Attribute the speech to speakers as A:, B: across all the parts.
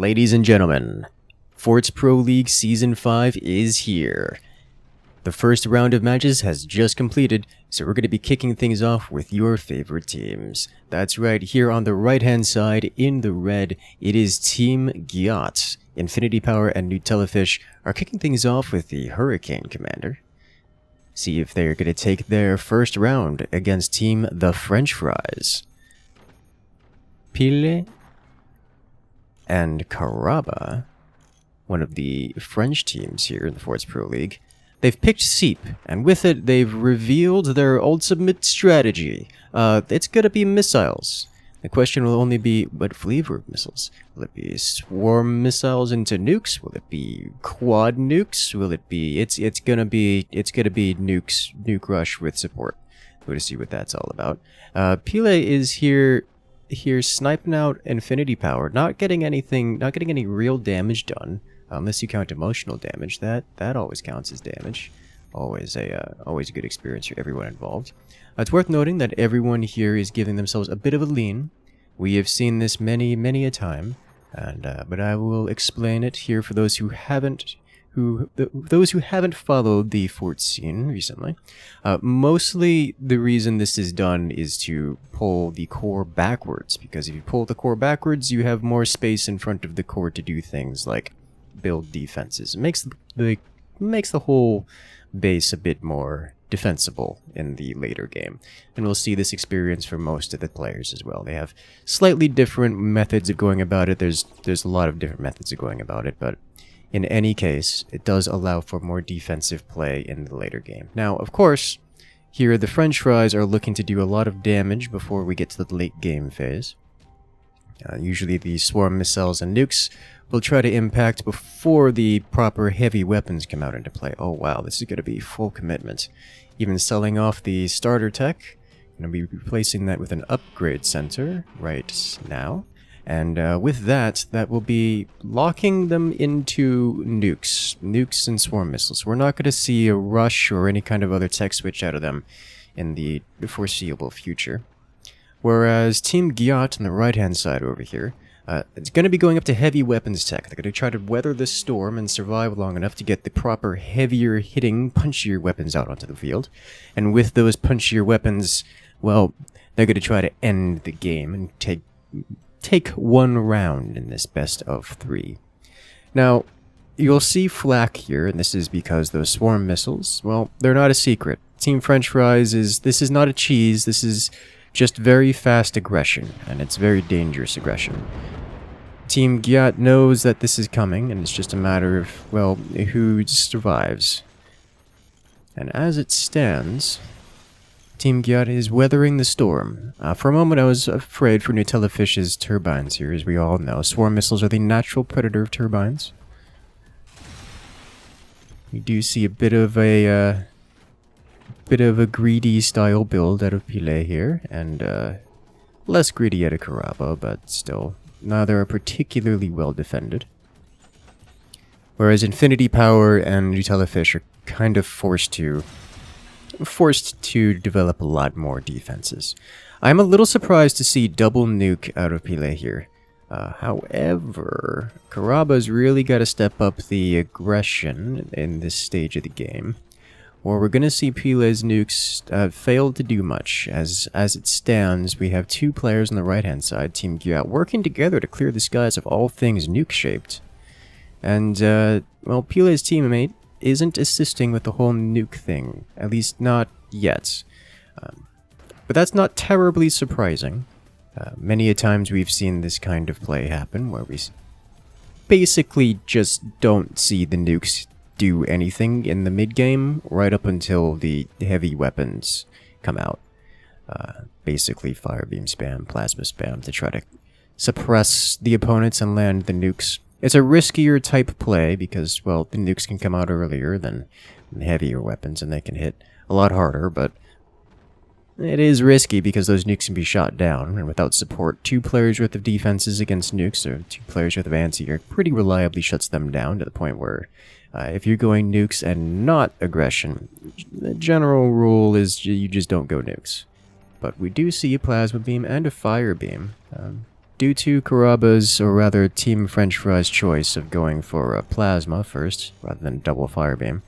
A: Ladies and gentlemen, Forts Pro League Season 5 is here. The first round of matches has just completed, so we're going to be kicking things off with your favorite teams. That's right, here on the right-hand side, in the red, it is Team Gyat. Infinity Power and Nutellafish are kicking things off with the Hurricane Commander. See if they're going to take their first round against Team the French Fries. Pile and Caraba, one of the French teams here in the Forts Pro League, they've picked Seep, and with it, they've revealed their ultimate strategy. It's gonna be missiles. The question will only be, what flavor of missiles? Will it be swarm missiles into nukes? Will it be quad nukes? Will it be? It's gonna be nukes, nuke rush with support. We'll see what that's all about. Pile is here sniping out Infinity Power, not getting any real damage done. Unless you count emotional damage, that always counts as damage. Always a good experience for everyone involved. It's worth noting that everyone here is giving themselves a bit of a lean. We have seen this many a time, but I will explain it here for those who haven't followed the fort scene recently. Mostly the reason this is done is to pull the core backwards, because if you pull the core backwards, you have more space in front of the core to do things like build defenses. It makes the whole base a bit more defensible in the later game, and we'll see this experience for most of the players as well. They have slightly different methods of going about it. There's a lot of different methods of going about it, but in any case, it does allow for more defensive play in the later game. Now, of course, here the French Fries are looking to do a lot of damage before we get to the late game phase. Usually the swarm missiles and nukes will try to impact before the proper heavy weapons come out into play. Oh wow, this is going to be full commitment. Even selling off the starter tech, going to be replacing that with an upgrade center right now. And with that will be locking them into nukes and swarm missiles. We're not going to see a rush or any kind of other tech switch out of them in the foreseeable future. Whereas Team Gyat on the right-hand side over here, it's going to be going up to heavy weapons tech. They're going to try to weather this storm and survive long enough to get the proper heavier hitting, punchier weapons out onto the field. And with those punchier weapons, well, they're going to try to end the game and take one round in this best of 3. Now, you'll see flak here, and this is because those swarm missiles, well, they're not a secret. Team French Fries this is not a cheese, this is just very fast aggression, and it's very dangerous aggression. Team Gyat knows that this is coming, and it's just a matter of, well, who survives. And as it stands, Team Gyat is weathering the storm. For a moment I was afraid for Nutellafish's turbines here, as we all know. Swarm missiles are the natural predator of turbines. We do see a bit of a greedy style build out of Pile here, and less greedy out of Caraba, but still, neither are particularly well defended. Whereas Infinity Power and Nutellafish are kind of forced to develop a lot more defenses. I'm a little surprised to see double nuke out of Pile here. However, Caraba's really got to step up the aggression in this stage of the game, or we're going to see Pile's nukes fail to do much. As it stands, we have 2 players on the right-hand side, Team Gyat, working together to clear the skies of all things nuke-shaped. And, well, Pile's teammate isn't assisting with the whole nuke thing, at least not yet. But that's not terribly surprising. Many a times we've seen this kind of play happen, where we basically just don't see the nukes do anything in the mid-game, right up until the heavy weapons come out. Basically fire beam spam, plasma spam, to try to suppress the opponents and land the nukes. It's a riskier type play because, well, the nukes can come out earlier than heavier weapons, and they can hit a lot harder, but it is risky because those nukes can be shot down, and without support, 2 players worth of defenses against nukes, or 2 players worth of anti-air pretty reliably shuts them down to the point where if you're going nukes and not aggression, the general rule is you just don't go nukes. But we do see a plasma beam and a fire beam. due to Karaba's, or rather Team French Fry's choice of going for a plasma first, rather than double fire beam,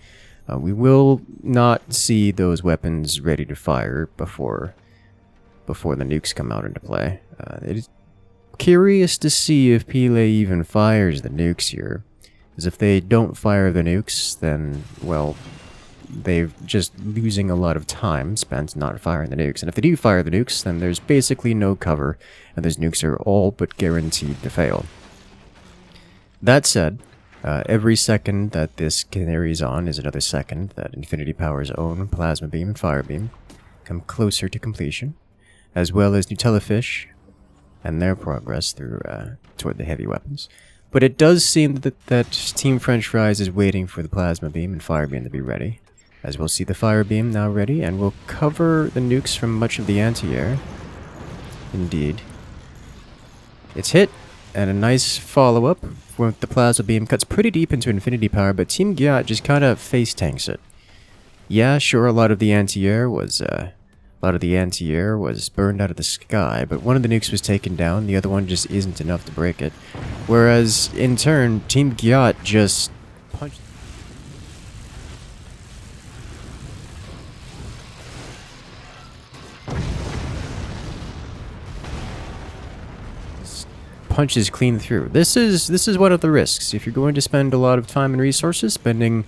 A: we will not see those weapons ready to fire before the nukes come out into play. It is curious to see if Pele even fires the nukes here, as if they don't fire the nukes, then, well, they're just losing a lot of time spent not firing the nukes. And if they do fire the nukes, then there's basically no cover, and those nukes are all but guaranteed to fail. That said, every second that this carries on is another second that Infinity Power's own Plasma Beam and Fire Beam come closer to completion, as well as Nutella Fish and their progress through toward the heavy weapons. But it does seem that Team French Fries is waiting for the Plasma Beam and Fire Beam to be ready, as we'll see the Fire Beam now ready, and will cover the nukes from much of the anti-air. Indeed. It's hit, and a nice follow-up with the Plasma Beam cuts pretty deep into Infinity Power, but Team Gyat just kind of face tanks it. Yeah, sure, a lot of the anti-air was burned out of the sky, but one of the nukes was taken down, the other one just isn't enough to break it. Whereas, in turn, Team Gyat just punched... punches clean through. This is one of the risks. If you're going to spend a lot of time and resources spending,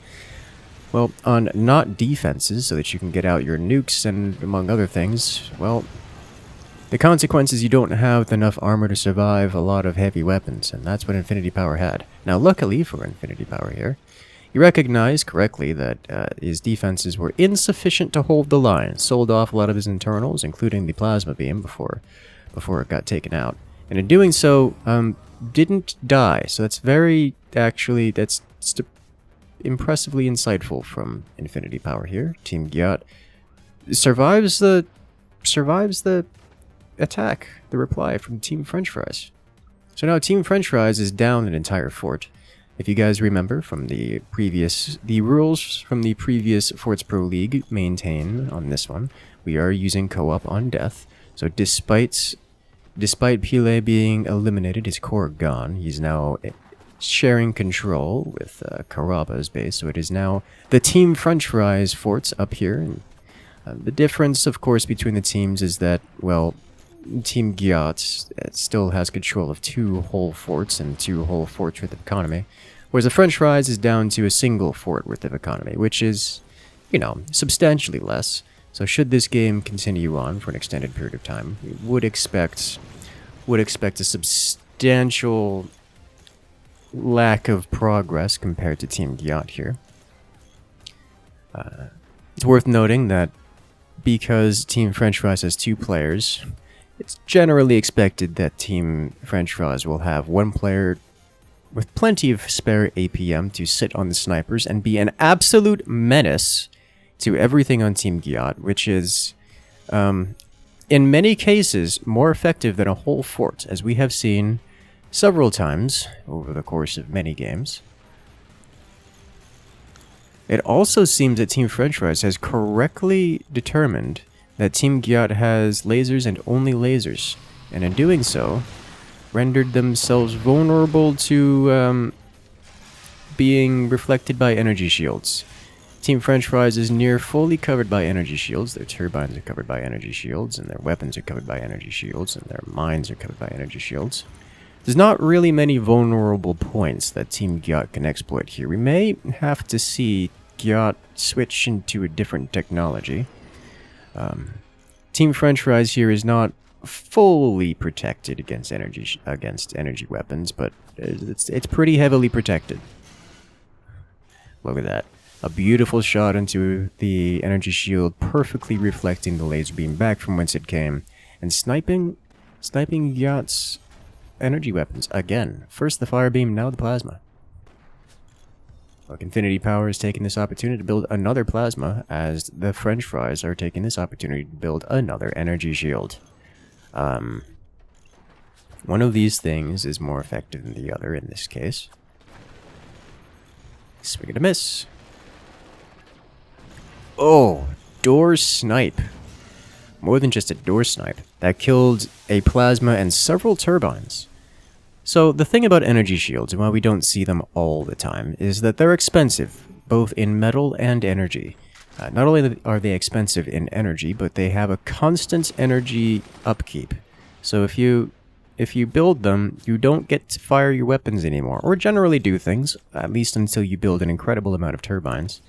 A: well, on not defenses so that you can get out your nukes and among other things, well, the consequence is you don't have enough armor to survive a lot of heavy weapons, and that's what Infinity Power had. Now, luckily for Infinity Power here, he recognized correctly that his defenses were insufficient to hold the line, sold off a lot of his internals, including the Plasma Beam, before it got taken out. And in doing so, didn't die. So that's that's impressively insightful from Infinity Power here. Team Gyat survives the attack, the reply from Team French Fries. So now Team French Fries is down an entire fort. If you guys remember from the rules from the previous Forts Pro League maintain on this one, we are using co-op on death. So despite Pele being eliminated, his core gone, he's now sharing control with Karaba's base, so it is now the Team French Fries forts up here. And, the difference, of course, between the teams is that, well, Team Gyat still has control of 2 whole forts and 2 whole forts worth of economy, whereas the French Fries is down to a single fort worth of economy, which is, you know, substantially less. So should this game continue on for an extended period of time, we would expect a substantial lack of progress compared to Team Gyat here. It's worth noting that because Team French Fries has 2 players, it's generally expected that Team French Fries will have 1 player with plenty of spare APM to sit on the snipers and be an absolute menace to everything on Team Gyat, which is, in many cases, more effective than a whole fort, as we have seen several times over the course of many games. It also seems that Team French Fries has correctly determined that Team Gyat has lasers and only lasers, and in doing so, rendered themselves vulnerable to being reflected by energy shields. Team French Fries is near fully covered by energy shields. Their turbines are covered by energy shields, and their weapons are covered by energy shields, and their mines are covered by energy shields. There's not really many vulnerable points that Team Gyat can exploit here. We may have to see Gyat switch into a different technology. Team French Fries here is not fully protected against energy weapons, but it's pretty heavily protected. Look at that. A beautiful shot into the energy shield, perfectly reflecting the laser beam back from whence it came, and sniping Gyat's energy weapons again. First the fire beam, now the plasma. Look, Infinity Power is taking this opportunity to build another plasma, as the French Fries are taking this opportunity to build another energy shield. One of these things is more effective than the other in this case. Swing and a miss. Oh, door snipe. more than just a door snipe. That killed a plasma and several turbines. So the thing about energy shields, and why we don't see them all the time, is that they're expensive, both in metal and energy. Not only are they expensive in energy, but they have a constant energy upkeep. So if you build them, you don't get to fire your weapons anymore, or generally do things, at least until you build an incredible amount of turbines.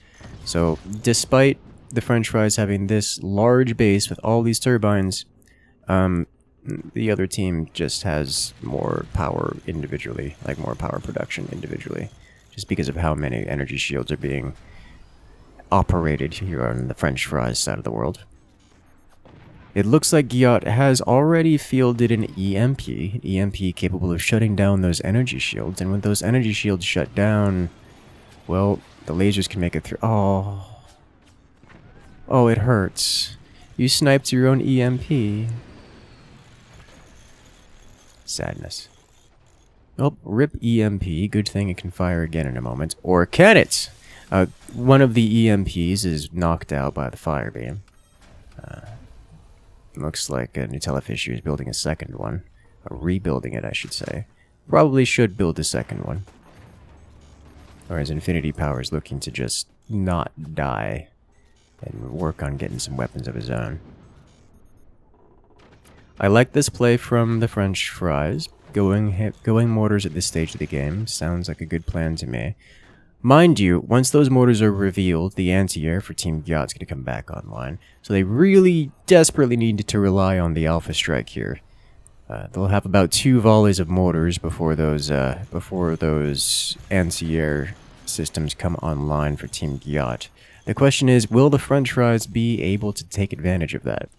A: So despite the French fries having this large base with all these turbines, the other team just has more power individually, like more power production individually, just because of how many energy shields are being operated here on the French fries side of the world. It looks like Gyat has already fielded an EMP capable of shutting down those energy shields, and when those energy shields shut down, well, the lasers can make it through. Oh, it hurts. You sniped your own EMP. Sadness. Oh, rip EMP. Good thing it can fire again in a moment. Or can it? One of the EMPs is knocked out by the fire beam. Looks like Nutellafish is building a second one. Rebuilding it, I should say. Probably should build a second one. Whereas Infinity Power is looking to just not die and work on getting some weapons of his own. I like this play from the French fries. Going mortars at this stage of the game sounds like a good plan to me. Mind you, once those mortars are revealed, the anti-air for Team Gyat's going to come back online. So they really desperately need to rely on the Alpha Strike here. They'll have about 2 volleys of mortars before those anti-air systems come online for Team Gyat. The question is, will the French fries be able to take advantage of that?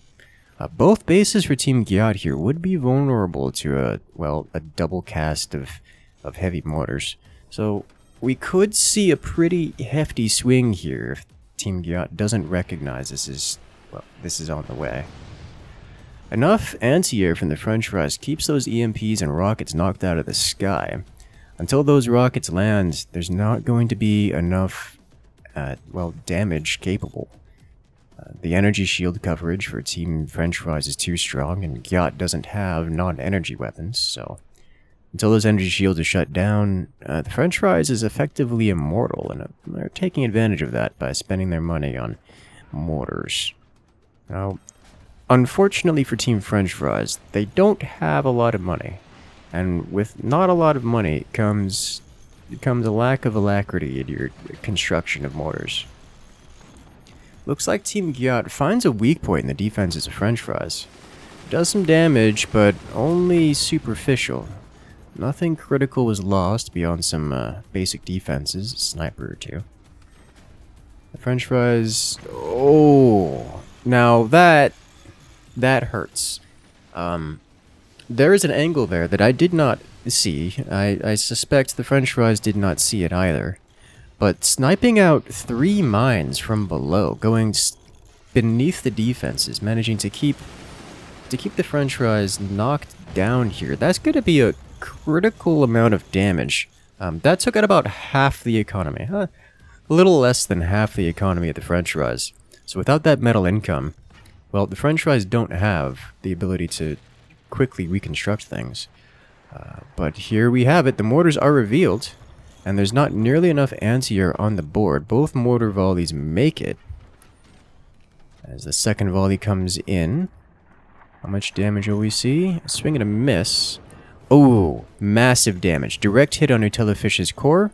A: Both bases for Team Gyat here would be vulnerable to a double cast of heavy mortars. So we could see a pretty hefty swing here if Team Gyat doesn't recognize this is on the way. Enough anti-air from the French fries keeps those EMPs and rockets knocked out of the sky. Until those rockets land, there's not going to be enough, damage capable. The energy shield coverage for Team French fries is too strong, and Gyat doesn't have non-energy weapons, so until those energy shields are shut down, the French fries is effectively immortal, and they're taking advantage of that by spending their money on mortars. Now, unfortunately for Team French fries, they don't have a lot of money, and with not a lot of money comes a lack of alacrity in your construction of mortars. Looks like Team Gyat finds a weak point in the defenses of French fries. Does some damage, but only superficial. Nothing critical was lost beyond some basic defenses, a sniper or two. The French fries... Oh! Now that hurts. There is an angle there that I did not see. I suspect the French fries did not see it either. But sniping out 3 mines from below, going beneath the defenses, managing to keep the French fries knocked down here, that's going to be a critical amount of damage. That took out about half the economy. A little less than half the economy of the French fries. So without that metal income, well, the French fries don't have the ability to quickly reconstruct things. But here we have it. The mortars are revealed. And there's not nearly enough anti-air on the board. Both mortar volleys make it. As the second volley comes in. How much damage will we see? A swing and a miss. Oh, massive damage. Direct hit on Nutellafish's core.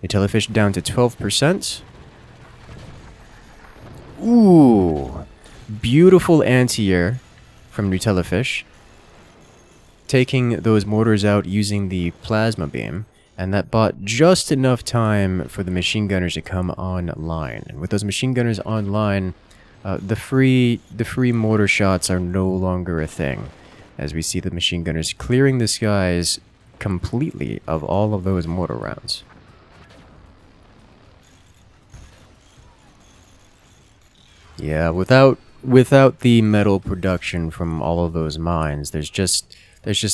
A: Nutellafish down to 12%. Ooh. Beautiful anti-air from Nutellafish. Taking those mortars out using the plasma beam. And that bought just enough time for the machine gunners to come online. And with those machine gunners online, the free mortar shots are no longer a thing. As we see the machine gunners clearing the skies completely of all of those mortar rounds. Yeah, without the metal production from all of those mines, there's just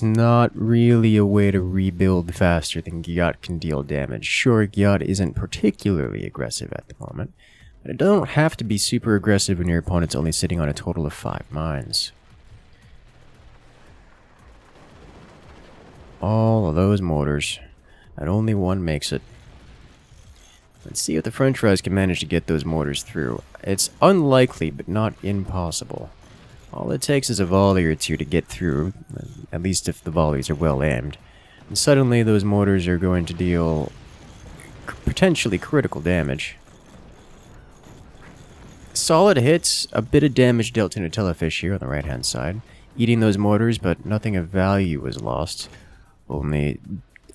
A: not really a way to rebuild faster than Gyat can deal damage. Sure, Gyat isn't particularly aggressive at the moment, And it don't have to be super aggressive when your opponent's only sitting on a total of 5 mines. All of those mortars, and only one makes it. Let's see if the French fries can manage to get those mortars through. It's unlikely, but not impossible. All it takes is a volley or two to get through, at least if the volleys are well aimed. And suddenly those mortars are going to deal potentially critical damage. Solid hits, a bit of damage dealt to Nutellafish here on the right hand side. Eating those mortars, but nothing of value was lost. Only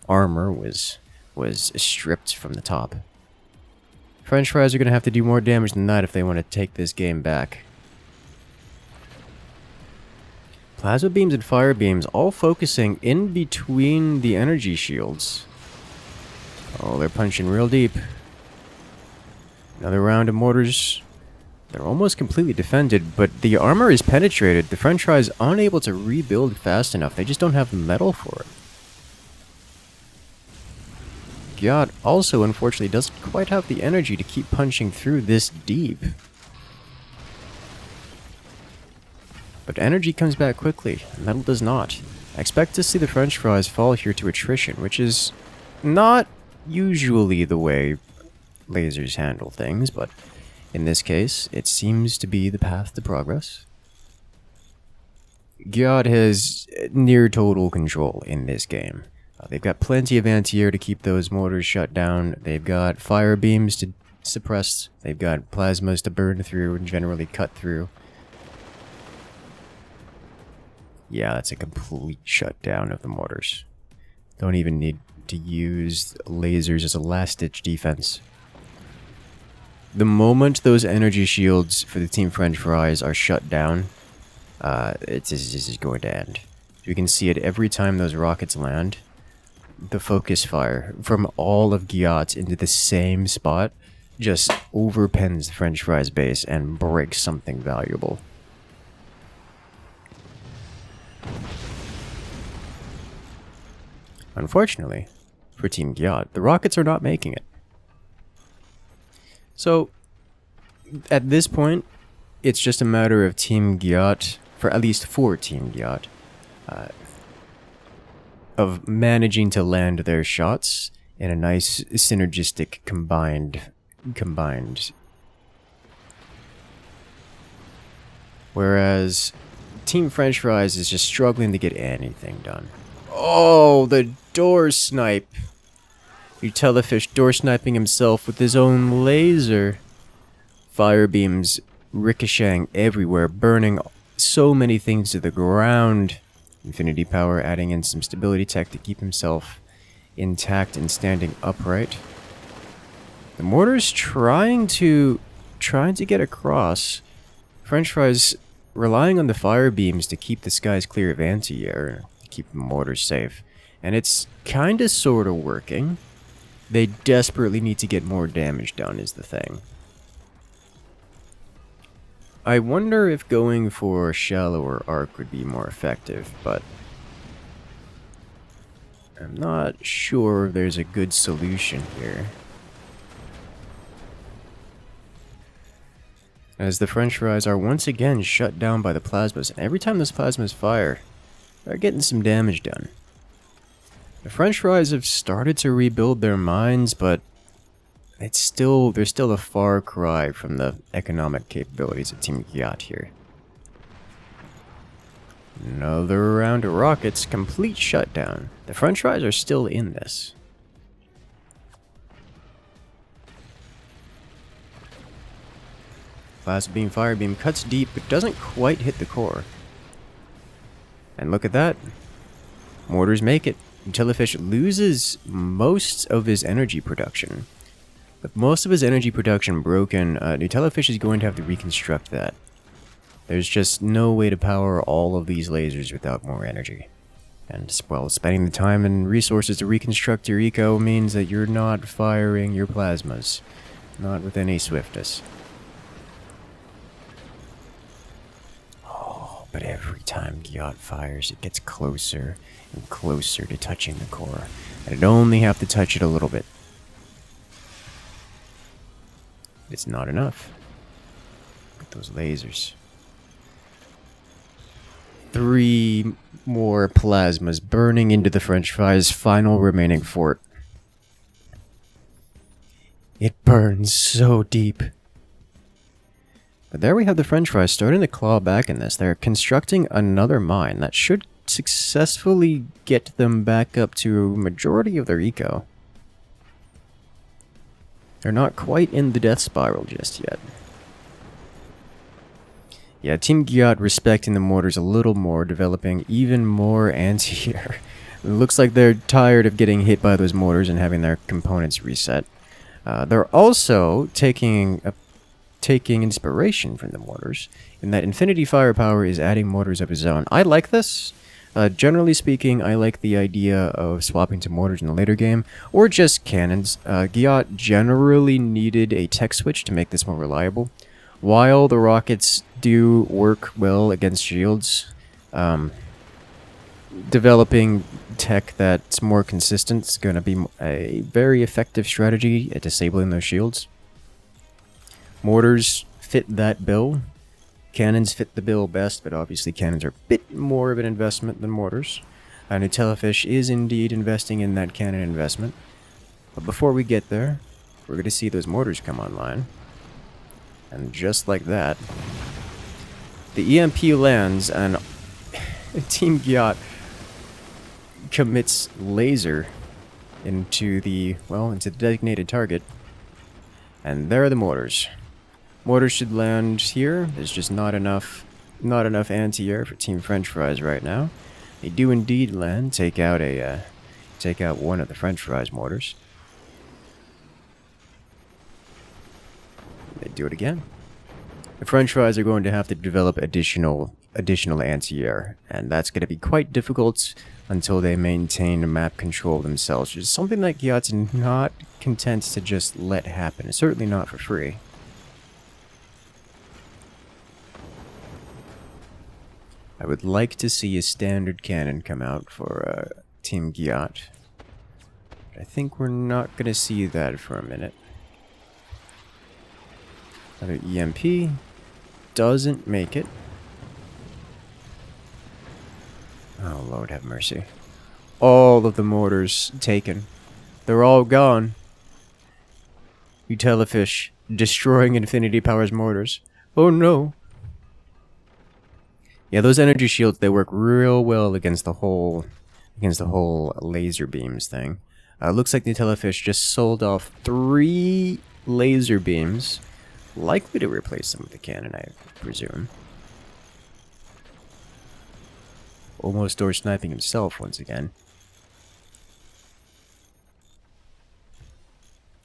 A: armor was stripped from the top. French fries are going to have to do more damage than that if they want to take this game back. Plasma beams and fire beams all focusing in between the energy shields. Oh, they're punching real deep. Another round of mortars. They're almost completely defended, but the armor is penetrated. The French fries unable to rebuild fast enough. They just don't have the metal for it. God also, unfortunately, doesn't quite have the energy to keep punching through this deep. But energy comes back quickly. Metal does not. I expect to see the French fries fall here to attrition, which is not usually the way lasers handle things, but in this case, it seems to be the path to progress. God has near total control in this game. They've got plenty of anti-air to keep those mortars shut down. They've got fire beams to suppress. They've got plasmas to burn through and generally cut through. Yeah, that's a complete shutdown of the mortars. Don't even need to use lasers as a last-ditch defense. The moment those energy shields for the Team French fries are shut down, this is going to end. You can see it every time those rockets land. The focus fire from all of Giat into the same spot just overpens the French fries base and breaks something valuable. Unfortunately, for Team Giat, the rockets are not making it. So, at this point, it's just a matter of Team Giat, at least for Team Giat, of managing to land their shots in a nice synergistic combined. Whereas Team French fries is just struggling to get anything done. Oh, the door snipe. Nutellafish door sniping himself with his own laser. Fire beams ricocheting everywhere, burning so many things to the ground. Infinity power adding in some stability tech to keep himself intact and standing upright. The mortar's trying to get across. French fries relying on the fire beams to keep the skies clear of anti-air, to keep the mortars safe. And it's kinda sorta working. They desperately need to get more damage done is the thing. I wonder if going for shallower arc would be more effective, but I'm not sure there's a good solution here. As the French fries are once again shut down by the plasmas, and every time those plasmas fire, they're getting some damage done. The French fries have started to rebuild their mines, but they're still a far cry from the economic capabilities of Team Giat here. Another round of rockets, complete shutdown. The French fries are still in this. Plasma beam, fire beam cuts deep, but doesn't quite hit the core. And look at that. Mortars make it. Nutellafish loses most of his energy production. With most of his energy production broken, Nutellafish is going to have to reconstruct that. There's just no way to power all of these lasers without more energy. And, well, spending the time and resources to reconstruct your eco means that you're not firing your plasmas. Not with any swiftness. Oh, but every time Giat fires, it gets closer and closer to touching the core. And it'd only have to touch it a little bit. It's not enough. Look at those lasers. 3 more plasmas burning into the French fries' final remaining fort. It burns so deep. But there we have the French fries starting to claw back in this. They're constructing another mine that should successfully get them back up to a majority of their eco. They're not quite in the death spiral just yet. Yeah, Team Giat respecting the mortars a little more, developing even more anti-air. It looks like they're tired of getting hit by those mortars and having their components reset. They're also taking inspiration from the mortars, in that Infinity Firepower is adding mortars of his own. I like this. Generally speaking, I like the idea of swapping to mortars in the later game, or just cannons. Giat generally needed a tech switch to make this more reliable. While the rockets do work well against shields, developing tech that's more consistent is going to be a very effective strategy at disabling those shields. Mortars fit that bill. Cannons fit the bill best, but obviously cannons are a bit more of an investment than mortars. Nutellafish is indeed investing in that cannon investment. But before we get there, we're going to see those mortars come online. And just like that, the EMP lands and Team Giat commits laser into the designated target. And there are the mortars. Mortars should land here. There's just not enough anti-air for Team French fries right now. They do indeed land. Take out one of the French fries mortars. They do it again. The French fries are going to have to develop additional anti-air, and that's going to be quite difficult until they maintain map control themselves, which is something that Giat's not content to just let happen. It's certainly not for free. I would like to see a standard cannon come out for Team Giat. I think we're not going to see that for a minute. Another EMP doesn't make it. Oh, Lord have mercy. All of the mortars taken. They're all gone. Nutellafish destroying Infinity Power's mortars. Oh no. Yeah, those energy shields, they work real well against the whole laser beams thing. Looks like Nutellafish just sold off 3 laser beams. Likely to replace them with the cannon, I presume. Almost door sniping himself once again.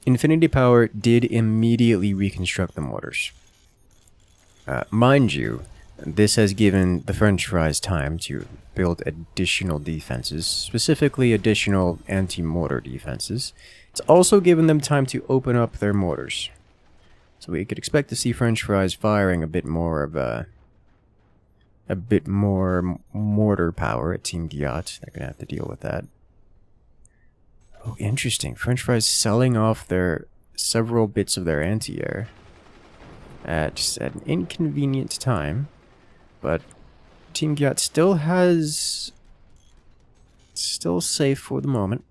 A: Infinity Power did immediately reconstruct the mortars. Mind you, this has given the French fries time to build additional defenses, specifically additional anti-mortar defenses. It's also given them time to open up their mortars. So we could expect to see French fries firing a bit more mortar power at Team Giat. They're gonna have to deal with that. Oh, interesting. French fries selling off their several bits of their anti-air at an inconvenient time, but Team Giat still safe for the moment.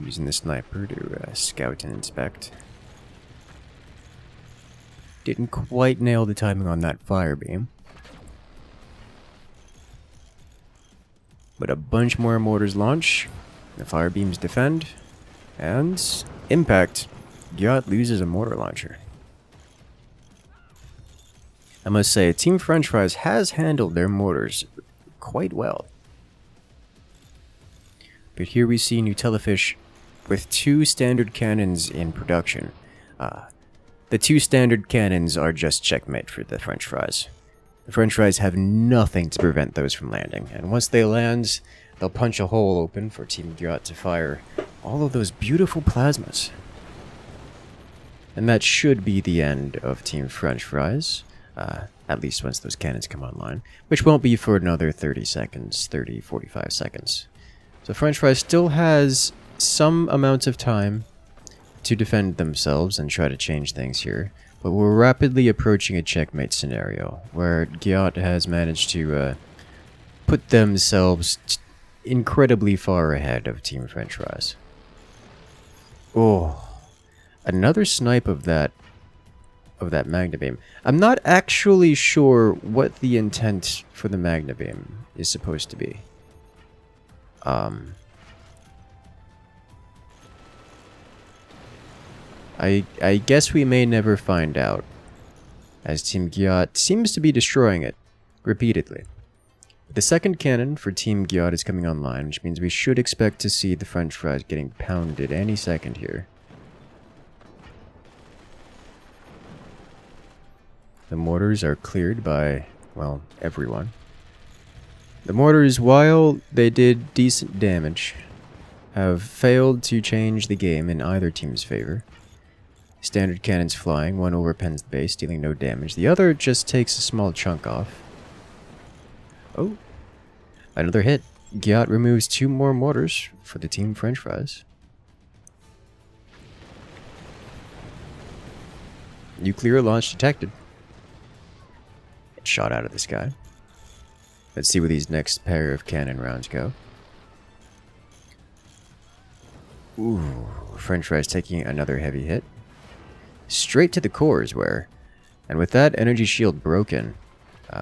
A: Using the sniper to scout and inspect. Didn't quite nail the timing on that fire beam. But a bunch more mortars launch. The fire beams defend. And impact. Giat loses a mortar launcher. I must say, Team French fries has handled their mortars quite well. But here we see Nutellafish with 2 standard cannons in production. The 2 standard cannons are just checkmate for the French fries. The French fries have nothing to prevent those from landing, and once they land, they'll punch a hole open for Team Giat to fire all of those beautiful plasmas. And that should be the end of Team French fries, at least once those cannons come online, which won't be for another 30 seconds, 45 seconds. So French Fries still has some amount of time to defend themselves and try to change things here. But we're rapidly approaching a checkmate scenario where Gyat has managed to put themselves incredibly far ahead of Team French Fries. Oh, another snipe of that Magna Beam. I'm not actually sure what the intent for the Magna Beam is supposed to be. I guess we may never find out, as Team Gyat seems to be destroying it repeatedly. The second cannon for Team Gyat is coming online, which means we should expect to see the French Fries getting pounded any second here. The mortars are cleared by, well, everyone. The mortars, while they did decent damage, have failed to change the game in either team's favor. Standard cannons flying, one overpens the base, dealing no damage. The other just takes a small chunk off. Oh, another hit. Gyat removes 2 more mortars for the Team French Fries. Nuclear launch detected. It shot out of the sky. Let's see where these next pair of cannon rounds go. Ooh, French Fries taking another heavy hit. Straight to the cores where, and with that energy shield broken,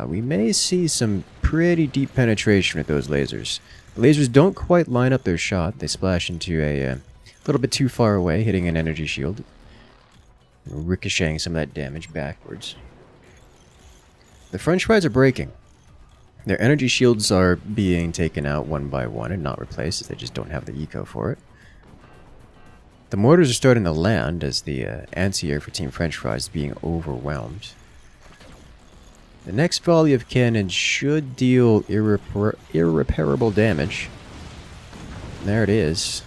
A: we may see some pretty deep penetration with those lasers. The lasers don't quite line up their shot. They splash into a little bit too far away, hitting an energy shield, ricocheting some of that damage backwards. The French Fries are breaking. Their energy shields are being taken out one by one and not replaced, as they just don't have the eco for it. The mortars are starting to land as the anti-air for Team French Fries is being overwhelmed. The next volley of cannons should deal irreparable damage. There it is.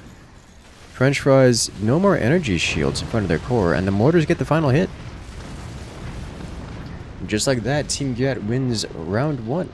A: French Fries, no more energy shields in front of their core, and the mortars get the final hit. Just like that, Team Gyat wins round 1.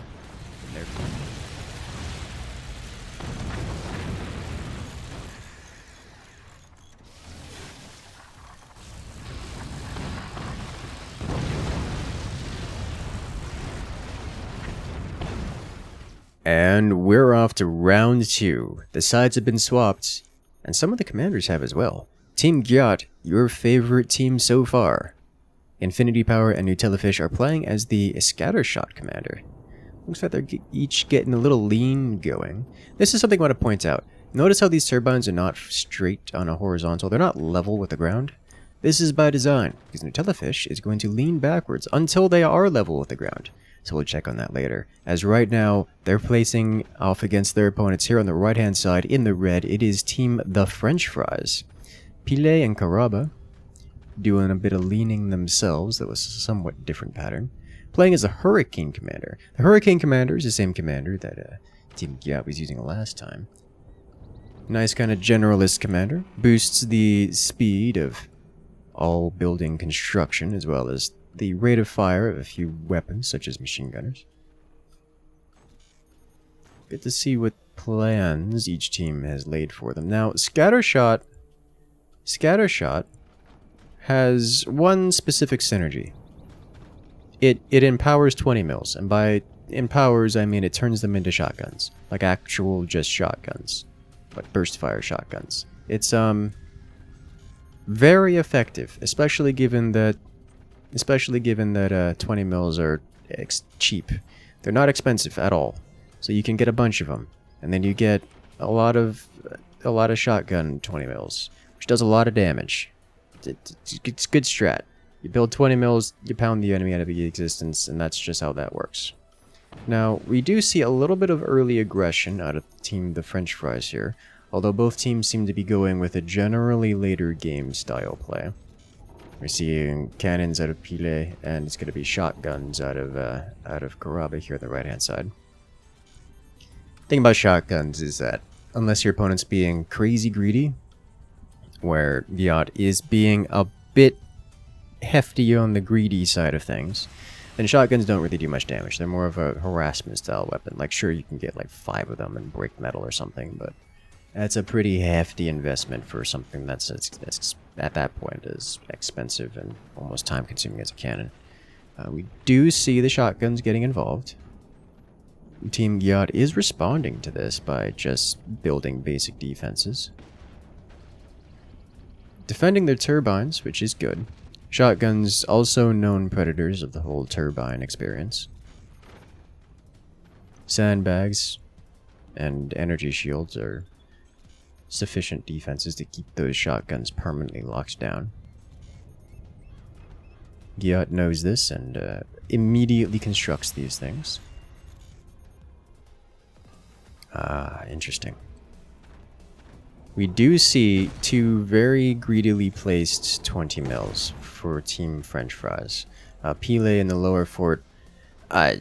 A: And we're off to round 2. The sides have been swapped, and some of the commanders have as well. Team Gyat, your favorite team so far. Infinity Power and Nutellafish are playing as the Scattershot commander. Looks like they're each getting a little lean going. This is something I want to point out. Notice how these turbines are not straight on a horizontal. They're not level with the ground. This is by design, because Nutellafish is going to lean backwards until they are level with the ground. So we'll check on that later. As right now, they're placing off against their opponents here on the right-hand side in the red. It is Team the French Fries. Pilet and Caraba doing a bit of leaning themselves. That was a somewhat different pattern. Playing as a Hurricane Commander. The Hurricane Commander is the same commander that Team Gyat was using last time. Nice kind of generalist commander. Boosts the speed of all building construction as well as the rate of fire of a few weapons, such as machine gunners. Good to see what plans each team has laid for them. Now, Scattershot has one specific synergy. It empowers 20 mils, and by empowers, I mean it turns them into shotguns. Like actual just shotguns. Like burst fire shotguns. It's very effective, especially given that 20 mils are cheap. They're not expensive at all. So you can get a bunch of them, and then you get a lot of shotgun 20 mils, which does a lot of damage. It's good strat. You build 20 mils, you pound the enemy out of existence, and that's just how that works. Now, we do see a little bit of early aggression out of Team the French Fries here, although both teams seem to be going with a generally later game style play. We're seeing cannons out of Pilet, and it's going to be shotguns out of Caraba here on the right-hand side. Thing about shotguns is that unless your opponent's being crazy greedy, where Gyat is being a bit hefty on the greedy side of things, then shotguns don't really do much damage. They're more of a harassment style weapon. Like, sure, you can get like 5 of them and break metal or something, but That's a pretty hefty investment for something that's at that point as expensive and almost time-consuming as a cannon. We do see the shotguns getting involved. Team Gyat is responding to this by just building basic defenses. Defending their turbines, which is good. Shotguns also known predators of the whole turbine experience. Sandbags and energy shields are sufficient defenses to keep those shotguns permanently locked down. Gyat knows this and immediately constructs these things. Interesting. We do see two very greedily placed 20 mils for Team French Fries. Pile in the lower fort. I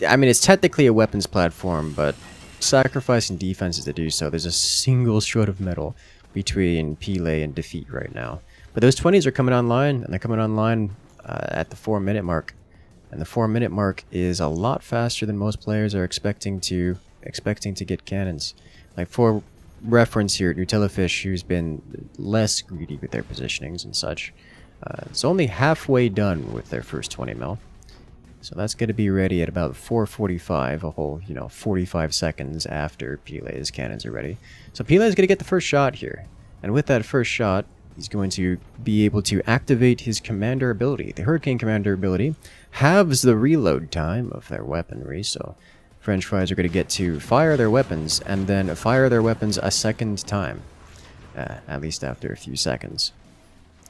A: mean, it's technically a weapons platform, but sacrificing defenses to do so. There's a single shred of metal between Pile and defeat right now. But those 20s are coming online, and they're coming online at the 4-minute mark. And the 4-minute mark is a lot faster than most players are expecting to get cannons. Like, for reference here, Nutellafish, who's been less greedy with their positionings and such, it's only halfway done with their first 20 mil. So that's going to be ready at about 4:45, a whole, 45 seconds after Pile's cannons are ready. So Pile is going to get the first shot here. And with that first shot, he's going to be able to activate his commander ability. The Hurricane commander ability halves the reload time of their weaponry, so French Fries are going to get to fire their weapons and then fire their weapons a second time, at least after a few seconds.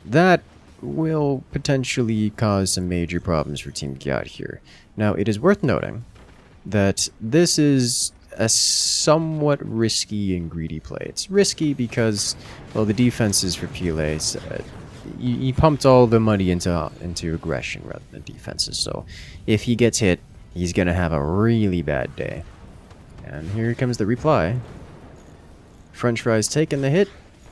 A: That will potentially cause some major problems for Team Gyat here. Now, it is worth noting that this is a somewhat risky and greedy play. It's risky because, well, the defenses for Pile, you pumped all the money into aggression rather than defenses, so if he gets hit, he's gonna have a really bad day. And here comes the reply. French Fries taking the hit.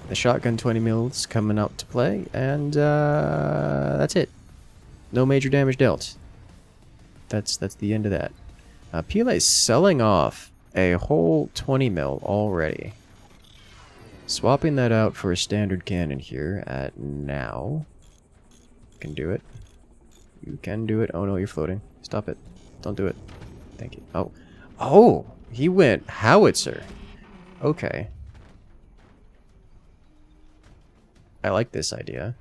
A: The shotgun 20 mils coming out to play, and that's it. No major damage dealt. That's the end of that. Pile is selling off a whole 20 mil already. Swapping that out for a standard cannon here at now. You can do it. You can do it. Oh no, you're floating. Stop it. Don't do it. Thank you. Oh. Oh! He went howitzer. Okay. I like this idea.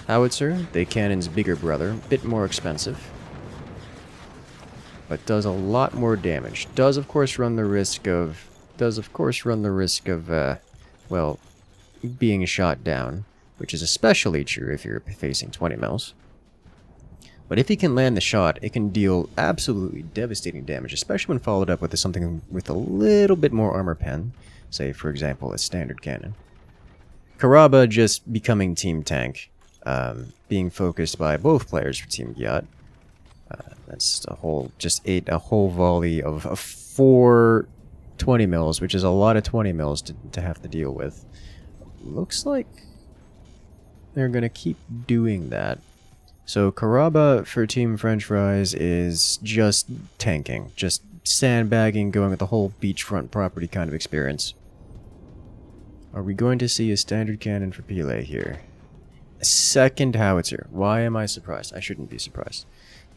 A: Howitzer, the cannon's bigger brother, bit more expensive, but does a lot more damage. Does of course run the risk of well, being shot down, which is especially true if you're facing 20 mils. But if he can land the shot, it can deal absolutely devastating damage, especially when followed up with something with a little bit more armor pen, say for example a standard cannon. Karaba just becoming team tank, being focused by both players for Team Gyat. That's just ate a whole volley of 4 20 mils, which is a lot of 20 mils to have to deal with. Looks like they're gonna keep doing that. So Karaba for Team French Fries is just tanking, just sandbagging, going with the whole beachfront property kind of experience. Are we going to see a standard cannon for Pile here? A second howitzer. Why am I surprised? I shouldn't be surprised.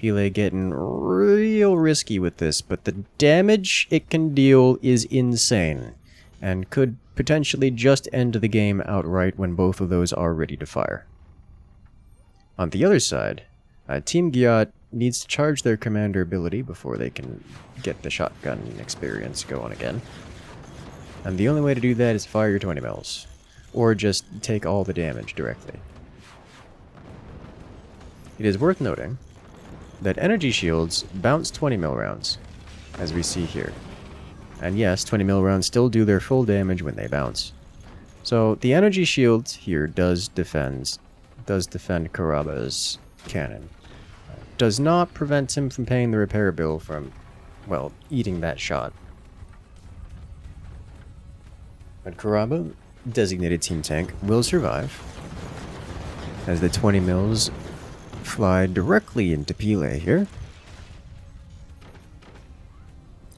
A: Pile getting real risky with this, but the damage it can deal is insane, and could potentially just end the game outright when both of those are ready to fire. On the other side, Team Gyat needs to charge their commander ability before they can get the shotgun experience going again. And the only way to do that is fire your 20 mils, or just take all the damage directly. It is worth noting that energy shields bounce 20 mil rounds, as we see here. And yes, 20 mil rounds still do their full damage when they bounce. So the energy shield here does defend Karaba's cannon. Does not prevent him from paying the repair bill from, well, eating that shot. But Karaba, designated team tank, will survive, as the 20 mils fly directly into Pile here.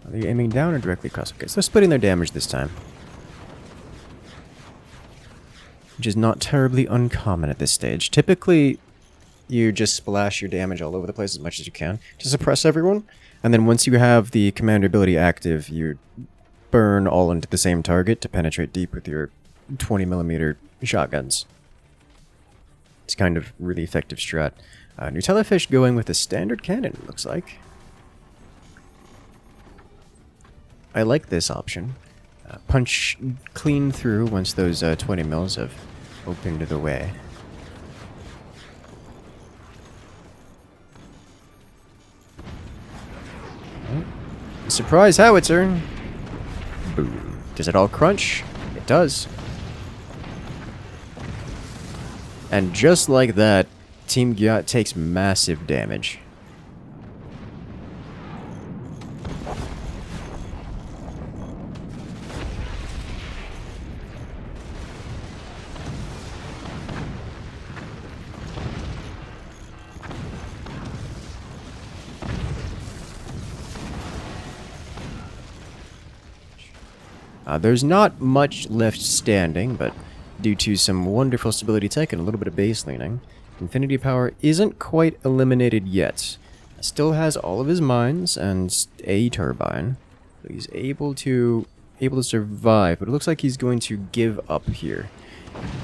A: Are they aiming down or directly across? Okay, so they're splitting their damage this time. which is not terribly uncommon at this stage. Typically, you just splash your damage all over the place as much as you can to suppress everyone, and then once you have the commander ability active, you burn all into the same target to penetrate deep with your 20mm shotguns. It's kind of really effective strat. Nutellafish going with a standard cannon, looks like. I like this option. Punch clean through once those 20 mils have opened the way. Surprise howitzer! Boom. Does it all crunch? It does. And just like that, Team Gyat takes massive damage. There's not much left standing, but due to some wonderful stability tech and a little bit of base leaning, Infinity Power isn't quite eliminated yet. Still has all of his mines and a turbine, so he's able to survive, but it looks like he's going to give up here.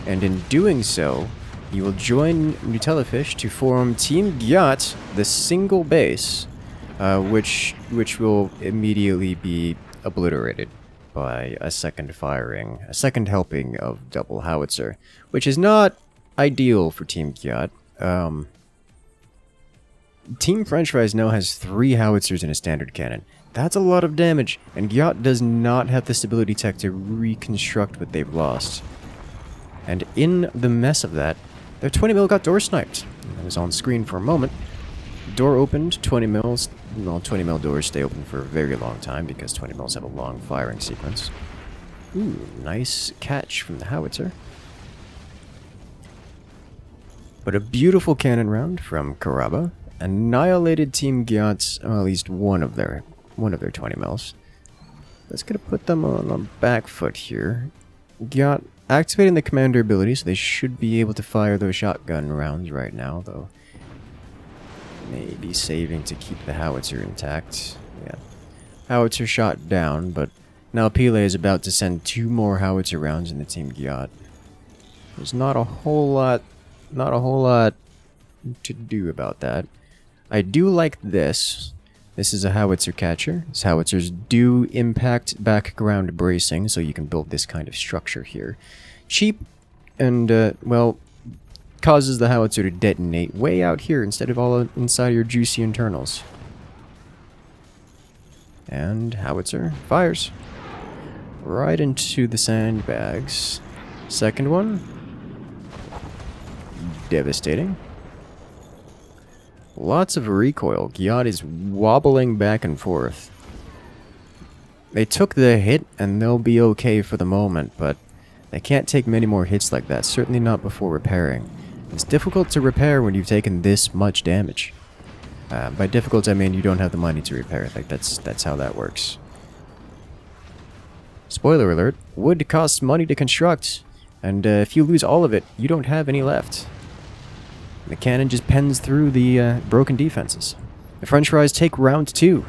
A: And in doing so, he will join Nutellafish to form Team Gyat, the single base, which will immediately be obliterated by a second helping of double howitzer, which is not ideal for Team Gyat. Team French Fries now has 3 howitzers and a standard cannon. That's a lot of damage, and Gyat does not have the stability tech to reconstruct what they've lost. And in the mess of that, their 20 mil got door sniped. It was on screen for a moment. Door opened, 20 mils. Well, 20 mil doors stay open for a very long time because 20 mils have a long firing sequence. Ooh, nice catch from the howitzer. But a beautiful cannon round from Karaba annihilated Team Gyat's, well, at least one of their 20 mils. That's gonna put them on a back foot here. Gyat activating the commander ability, so they should be able to fire those shotgun rounds right now, though. Maybe saving to keep the howitzer intact. Yeah. Howitzer shot down, but now Pele is about to send 2 more howitzer rounds in the Team Gyat. There's not a whole lot to do about that. I do like this. This is a howitzer catcher. These howitzers do impact background bracing, so you can build this kind of structure here. Cheap and, well, causes the howitzer to detonate way out here instead of all inside your juicy internals. And howitzer fires right into the sandbags. Second one, devastating. Lots of recoil. Gyat is wobbling back and forth. They took the hit and they'll be okay for the moment, but they can't take many more hits like that, certainly not before repairing. It's difficult to repair when you've taken this much damage. By difficult, I mean you don't have the money to repair. Like, that's how that works. Spoiler alert, wood costs money to construct, and if you lose all of it, you don't have any left. The cannon just pens through the broken defenses. The French Fries take round 2.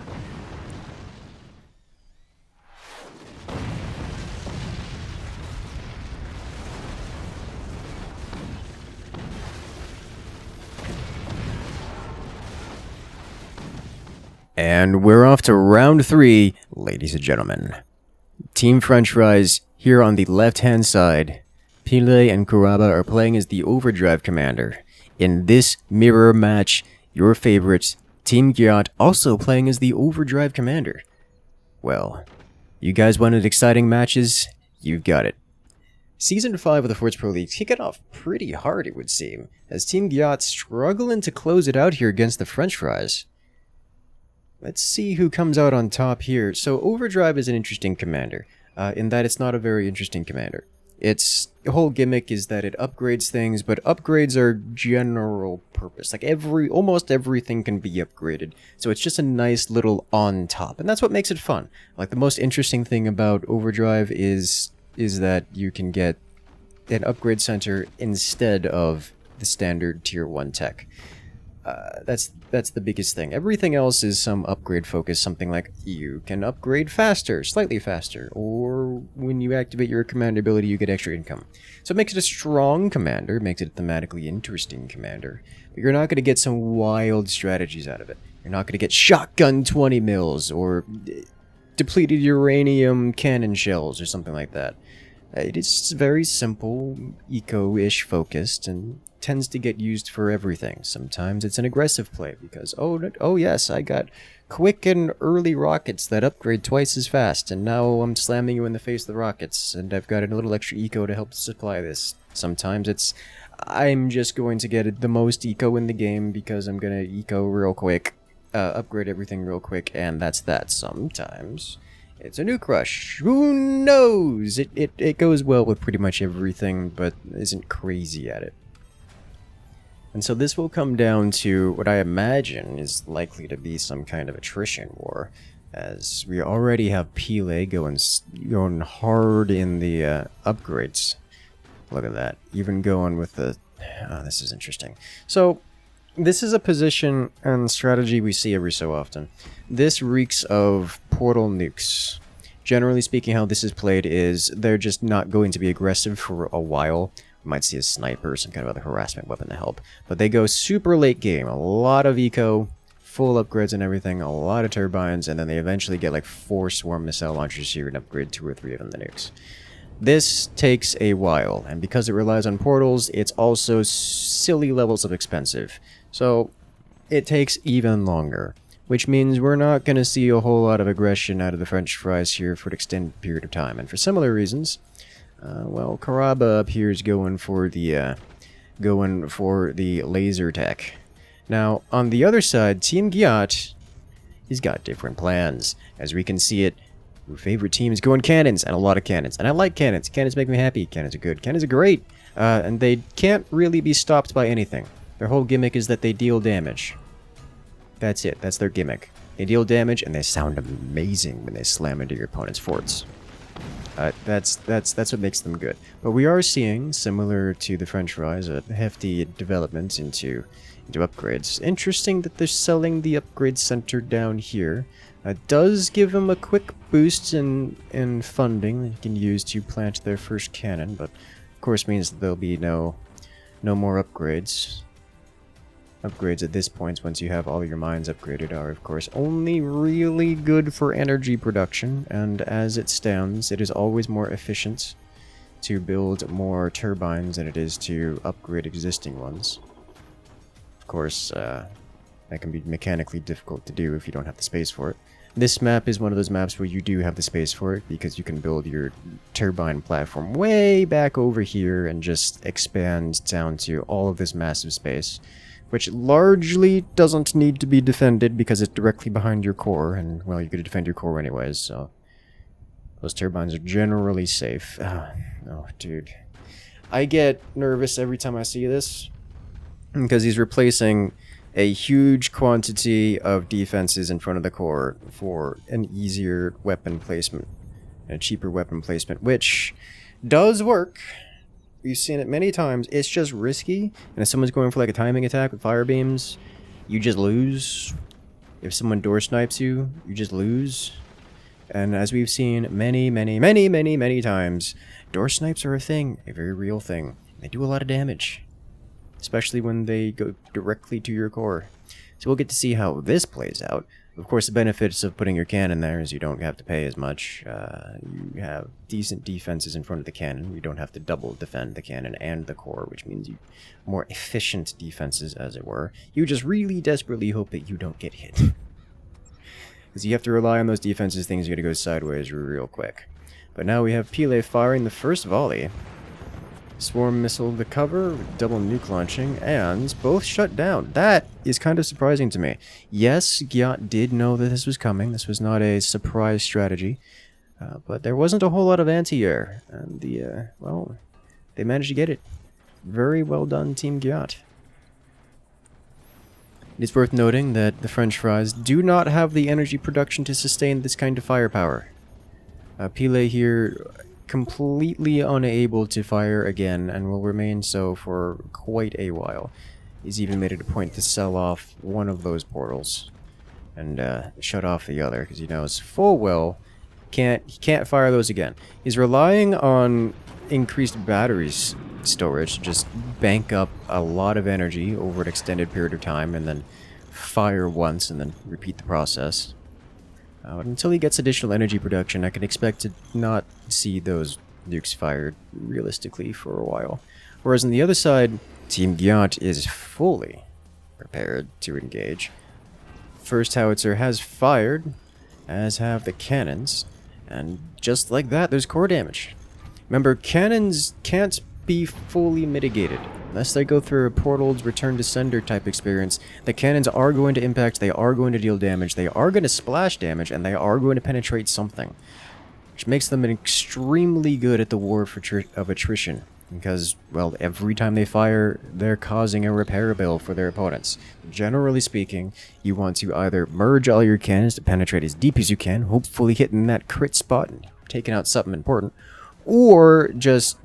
A: And we're off to round 3, ladies and gentlemen. Team French Fries here on the left-hand side. Pele and Kuraba are playing as the Overdrive Commander. In this mirror match, your favorites, Team Gyat, also playing as the Overdrive Commander. Well, you guys wanted exciting matches? You've got it. Season 5 of the Forts Pro League kicking off pretty hard, it would seem, as Team Gyat struggling to close it out here against the French Fries. Let's see who comes out on top here. So Overdrive is an interesting commander, in that it's not a very interesting commander. Its whole gimmick is that it upgrades things, but upgrades are general purpose. Like almost everything can be upgraded. So it's just a nice little on top, and that's what makes it fun. Like, the most interesting thing about Overdrive is that you can get an upgrade center instead of the standard tier 1 tech. That's the biggest thing. Everything else is some upgrade focus, something like you can upgrade faster, slightly faster, or when you activate your commander ability you get extra income. So it makes it a strong commander, makes it a thematically interesting commander, but you're not going to get some wild strategies out of it. You're not going to get shotgun 20 mils, or depleted uranium cannon shells, or something like that. It is very simple, eco-ish focused, and tends to get used for everything. Sometimes it's an aggressive play because, oh yes, I got quick and early rockets that upgrade twice as fast, and now I'm slamming you in the face with the rockets, and I've got a little extra eco to help supply this. Sometimes it's, I'm just going to get the most eco in the game because I'm going to eco real quick, upgrade everything real quick, and that's that. Sometimes it's a nuke rush. Who knows? It goes well with pretty much everything, but isn't crazy at it. And so this will come down to what I imagine is likely to be some kind of attrition war, as we already have Pele going hard in the upgrades. Look at that. Even going with the... Oh, this is interesting. So, this is a position and strategy we see every so often. This reeks of portal nukes. Generally speaking, how this is played is they're just not going to be aggressive for a while. You might see a sniper or some kind of other harassment weapon to help. But they go super late game. A lot of eco, full upgrades and everything, a lot of turbines, and then they eventually get like 4 swarm missile launchers here and upgrade 2 or 3 of them the nukes. This takes a while, and because it relies on portals, it's also silly levels of expensive. So it takes even longer, which means we're not going to see a whole lot of aggression out of the French fries here for an extended period of time. And for similar reasons, well, Karaba up here is going for the laser tech. Now, on the other side, Team Giat, he's got different plans. As we can see it, your favorite team is going cannons, and a lot of cannons. And I like cannons. Cannons make me happy. Cannons are good. Cannons are great. And they can't really be stopped by anything. Their whole gimmick is that they deal damage. That's it. That's their gimmick. They deal damage, and they sound amazing when they slam into your opponent's forts. That's what makes them good. But we are seeing, similar to the French fries, a hefty development into upgrades. Interesting that they're selling the upgrade center down here. Does give them a quick boost in funding that you can use to plant their first cannon, but of course means that there'll be no more upgrades. Upgrades at this point, once you have all your mines upgraded, are of course only really good for energy production, and as it stands, it is always more efficient to build more turbines than it is to upgrade existing ones. Of course, that can be mechanically difficult to do if you don't have the space for it. This map is one of those maps where you do have the space for it, because you can build your turbine platform way back over here and just expand down to all of this massive space, which largely doesn't need to be defended because it's directly behind your core, and, well, you're going to defend your core anyways, so those turbines are generally safe. Oh, dude. I get nervous every time I see this, because he's replacing a huge quantity of defenses in front of the core for an easier weapon placement, and a cheaper weapon placement, which does work. We've seen it many times. It's just risky, and if someone's going for like a timing attack with fire beams, you just lose. If someone door snipes you, you just lose. And as we've seen many times, door snipes are a thing, a very real thing. They do a lot of damage, especially when they go directly to your core. So we'll get to see how this plays out. Of course, the benefits of putting your cannon there is you don't have to pay as much. You have decent defenses in front of the cannon. You don't have to double defend the cannon and the core, which means you more efficient defenses, as it were. You just really desperately hope that you don't get hit. Because you have to rely on those defenses, things are going to go sideways real quick. But now we have Pele firing the first volley. Swarm missile to cover, double nuke launching, and both shut down. That is kind of surprising to me. Yes, Giat did know that this was coming. This was not a surprise strategy. But there wasn't a whole lot of anti-air. And well, they managed to get it. Very well done, Team Giat. It is worth noting that the French fries do not have the energy production to sustain this kind of firepower. Pele here completely unable to fire again and will remain so for quite a while. He's even made it a point to sell off one of those portals and shut off the other because he knows full well he can't fire those again. He's relying on increased batteries storage to just bank up a lot of energy over an extended period of time and then fire once and then repeat the process. But until he gets additional energy production, I can expect to not see those nukes fired realistically for a while. Whereas on the other side, Team Gyat is fully prepared to engage. First howitzer has fired, as have the cannons, and just like that, there's core damage. Remember, cannons can't be fully mitigated. Unless they go through a portal's return to sender type experience, the cannons are going to impact, they are going to deal damage, they are going to splash damage, and they are going to penetrate something. Which makes them extremely good at the war of attrition. Because, well, every time they fire, they're causing a repair bill for their opponents. Generally speaking, you want to either merge all your cannons to penetrate as deep as you can, hopefully hitting that crit spot and taking out something important, or just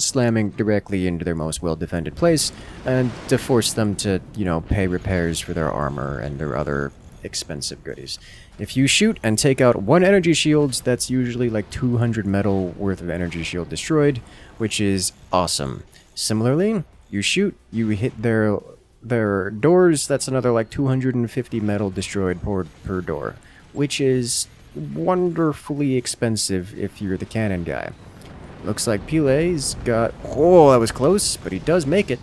A: slamming directly into their most well-defended place and to force them to, you know, pay repairs for their armor and their other expensive goodies. If you shoot and take out one energy shield, that's usually like 200 metal worth of energy shield destroyed, which is awesome. Similarly, you shoot, you hit their doors, that's another like 250 metal destroyed per door, which is wonderfully expensive if you're the cannon guy. Looks like Pile's got... Oh, that was close, but he does make it.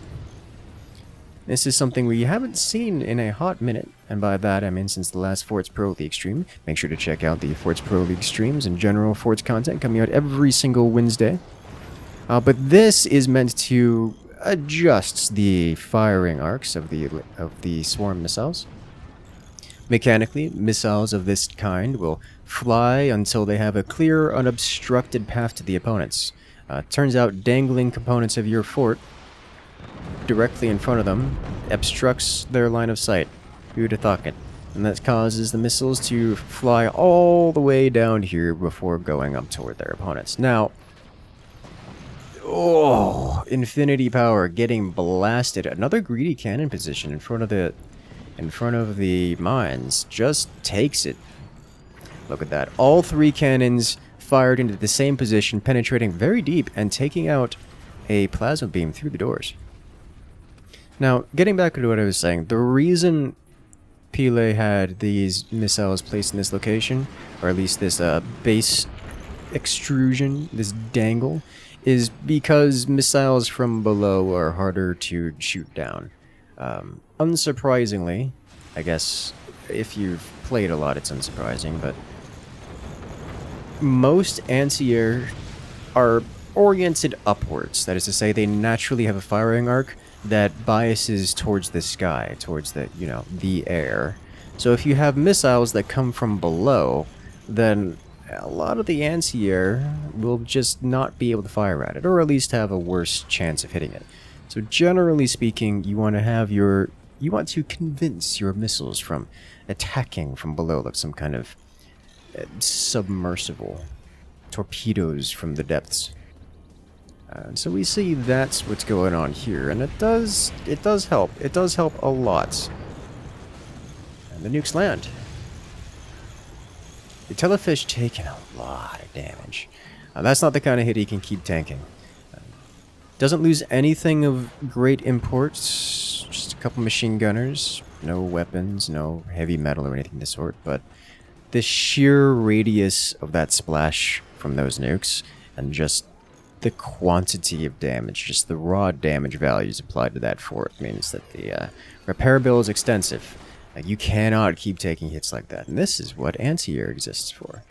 A: This is something we haven't seen in a hot minute, and by that I mean since the last Forts Pro League stream. Make sure to check out the Forts Pro League streams and general Forts content coming out every single Wednesday. But this is meant to adjust the firing arcs of the swarm missiles. Mechanically, missiles of this kind will fly until they have a clear, unobstructed path to the opponents. Turns out dangling components of your fort directly in front of them obstructs their line of sight. Who'd have thought it? And that causes the missiles to fly all the way down here before going up toward their opponents. Now, oh, infinity power getting blasted. Another greedy cannon position in front of the mines just takes it. Look at that. All three cannons fired into the same position, penetrating very deep and taking out a plasma beam through the doors. Now, getting back to what I was saying, the reason Pile had these missiles placed in this location, or at least this base extrusion, this dangle, is because missiles from below are harder to shoot down. Unsurprisingly, I guess if you've played a lot it's unsurprising, but most anti-air are oriented upwards. That is to say, they naturally have a firing arc that biases towards the sky, towards the, you know, the air. So if you have missiles that come from below, then a lot of the anti-air will just not be able to fire at it, or at least have a worse chance of hitting it. So generally speaking, you want to convince your missiles from attacking from below, like some kind of submersible torpedoes from the depths. So we see that's what's going on here, and it does help. It does help a lot. And the nukes land. The Telefish taking a lot of damage. That's not the kind of hit he can keep tanking. Doesn't lose anything of great import. Just a couple machine gunners. No weapons, no heavy metal or anything of the sort. But the sheer radius of that splash from those nukes, and just the quantity of damage, just the raw damage values applied to that fort, means that the repair bill is extensive. You cannot keep taking hits like that. And this is what anti-air exists for.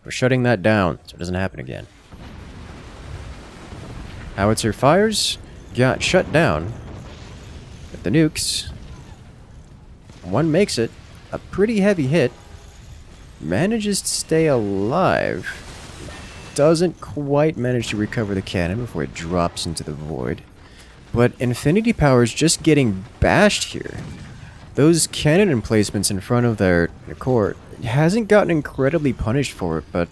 A: We're shutting that down so it doesn't happen again. Howitzer fires, got shut down. With the nukes, one makes it, a pretty heavy hit, manages to stay alive, doesn't quite manage to recover the cannon before it drops into the void. But infinity power is just getting bashed here. Those cannon emplacements in front of their core hasn't gotten incredibly punished for it, but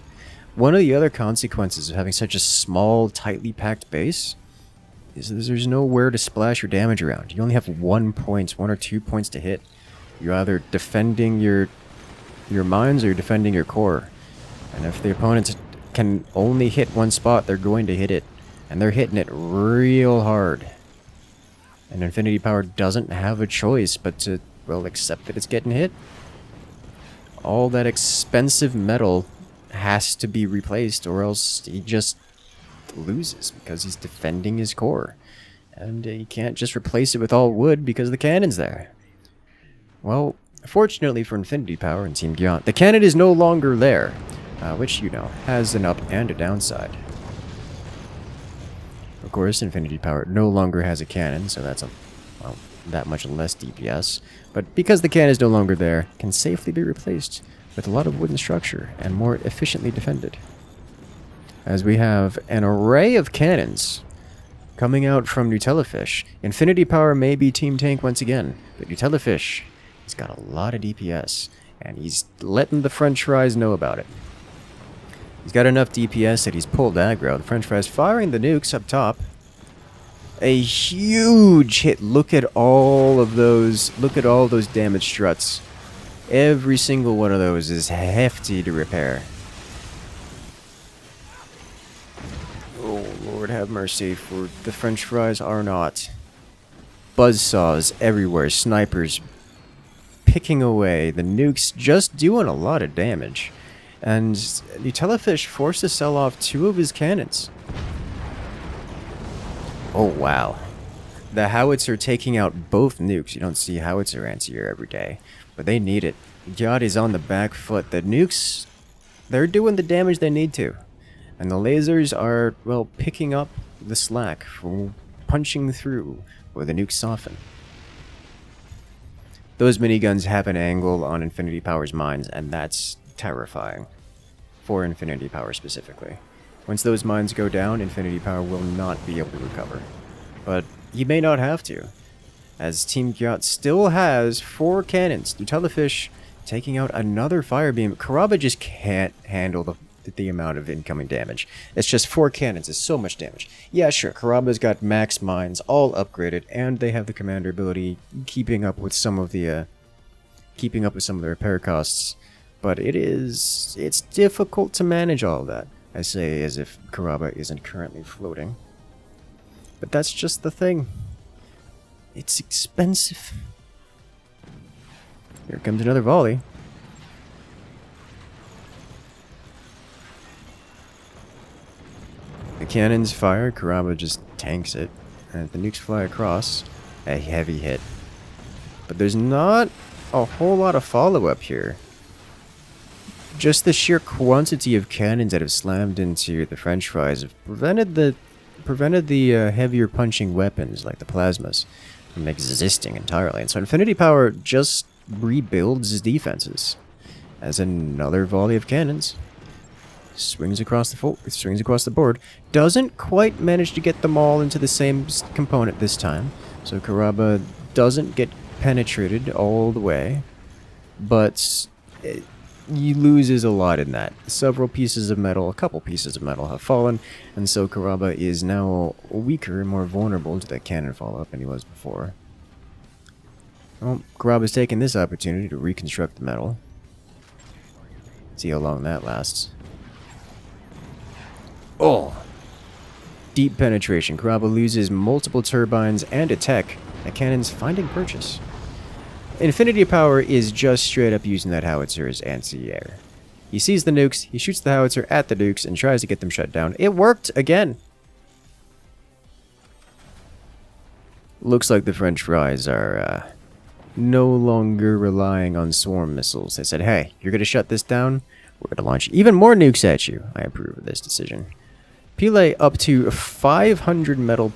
A: One of the other consequences of having such a small, tightly packed base is that there's nowhere to splash your damage around. You only have 1 or 2 points to hit. You're either defending your mines or you're defending your core. And if the opponents can only hit one spot, they're going to hit it. And they're hitting it real hard. And Infinity Power doesn't have a choice but to, well, accept that it's getting hit. All that expensive metal has to be replaced, or else he just loses because he's defending his core. And he can't just replace it with all wood because the cannon's there. Well, fortunately for Infinity Power and Team Gyat, the cannon is no longer there, which, you know, has an up and a downside. Of course, Infinity Power no longer has a cannon, so that's well, that much less DPS. But because the cannon is no longer there, it can safely be replaced with a lot of wooden structure and more efficiently defended. As we have an array of cannons coming out from Nutellafish. Infinity Power may be Team Tank once again, but Nutellafish, he's got a lot of DPS, and he's letting the French fries know about it. He's got enough DPS that he's pulled aggro. The French fries firing the nukes up top. A huge hit. Look at all of those. Look at all those damage struts. Every single one of those is hefty to repair. Oh, Lord have mercy, for the French fries are not. Buzzsaws everywhere. Snipers picking away. The nukes just doing a lot of damage. And Nutellafish forced to sell off 2 of his cannons. Oh, wow. The howitzer taking out both nukes. You don't see howitzer anti-air every day, but they need it. Gyat is on the back foot. The nukes, they're doing the damage they need to. And the lasers are, well, picking up the slack from punching through where the nukes soften. Those miniguns have an angle on Infinity Power's mines, and that's terrifying. For Infinity Power specifically. Once those mines go down, Infinity Power will not be able to recover. But he may not have to, as Team Gyat still has 4 cannons. Nutellafish taking out another fire beam. Karaba just can't handle the amount of incoming damage. It's just 4 cannons is so much damage. Yeah, sure, Karaba's got max mines, all upgraded, and they have the commander ability keeping up with some of the repair costs. But it's difficult to manage all of that. I say as if Karaba isn't currently floating. But that's just the thing. It's expensive. Here comes another volley. The cannons fire, Karaba just tanks it, and the nukes fly across. A heavy hit. But there's not a whole lot of follow-up here. Just the sheer quantity of cannons that have slammed into the French fries have prevented the heavier punching weapons like the plasmas from existing entirely. And so Infinity Power just rebuilds his defenses as another volley of cannons swings across the board. Doesn't quite manage to get them all into the same component this time, so Karaba doesn't get penetrated all the way, but he loses a lot in that. Several pieces of metal, a couple pieces of metal have fallen, and so Karaba is now weaker and more vulnerable to that cannon follow-up than he was before. Well, Karaba's taken this opportunity to reconstruct the metal. See how long that lasts. Oh! Deep penetration. Karaba loses multiple turbines and a tech. The cannon's finding purchase. Infinity Power is just straight up using that howitzer as anti-air. He sees the nukes, he shoots the howitzer at the nukes, and tries to get them shut down. It worked again! Looks like the French fries are no longer relying on swarm missiles. They said, hey, you're going to shut this down? We're going to launch even more nukes at you. I approve of this decision. Pile up to 500 energy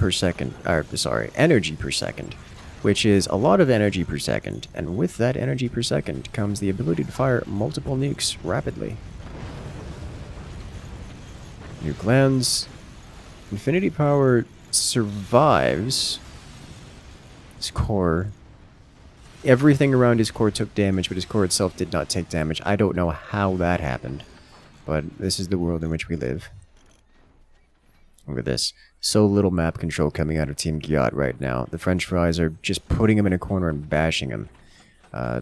A: per second, which is a lot of energy per second, and with that energy per second comes the ability to fire multiple nukes rapidly. Nuke lands. Infinity Power survives. His core. Everything around his core took damage, but his core itself did not take damage. I don't know how that happened. but this is the world in which we live. Look at this. So little map control coming out of Team Giat right now. The French fries are just putting him in a corner and bashing him.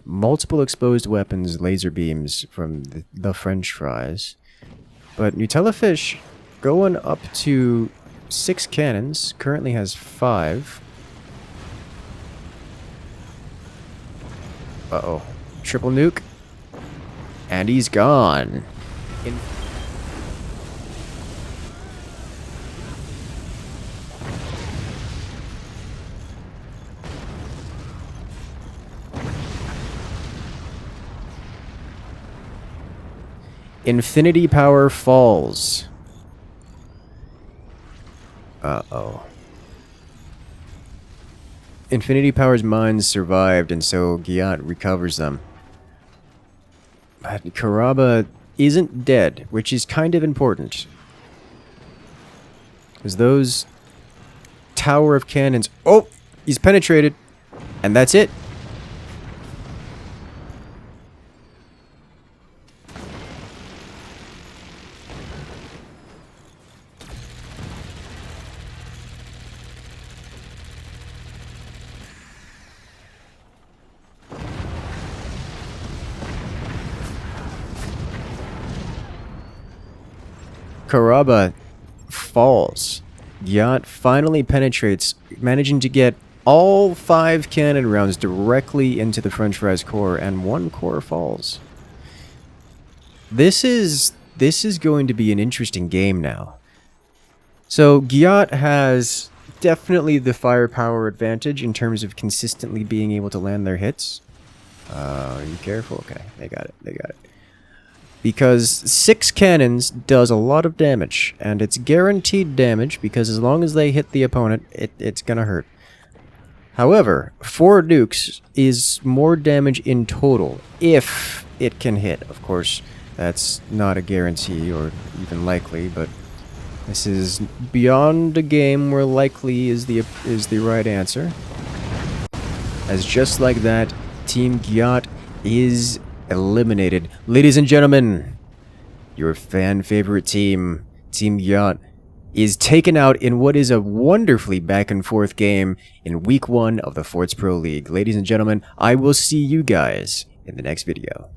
A: Multiple exposed weapons, laser beams from the French fries. But Nutella Fish going up to 6 cannons. Currently has 5. Uh-oh. Triple nuke. And he's gone. Infinity power falls. Uh-oh. Infinity Power's mines survived, and so Giat recovers them. But Karaba isn't dead, which is kind of important. Because those tower of cannons... Oh! He's penetrated! And that's it! Karaba falls. Giat finally penetrates, managing to get all 5 cannon rounds directly into the French fries core, and 1 core falls. This is going to be an interesting game now. So Giat has definitely the firepower advantage in terms of consistently being able to land their hits. Are you careful? Okay, they got it. They got it. Because 6 cannons does a lot of damage, and it's guaranteed damage because as long as they hit the opponent, it's gonna hurt. However, 4 nukes is more damage in total if it can hit. Of course, that's not a guarantee or even likely, but this is beyond a game where likely is the right answer. As just like that, Team Giat is eliminated. Ladies and gentlemen, your fan favorite team, Team Giat, is taken out in what is a wonderfully back and forth game in week 1 of the Forts Pro League. Ladies and gentlemen, I will see you guys in the next video.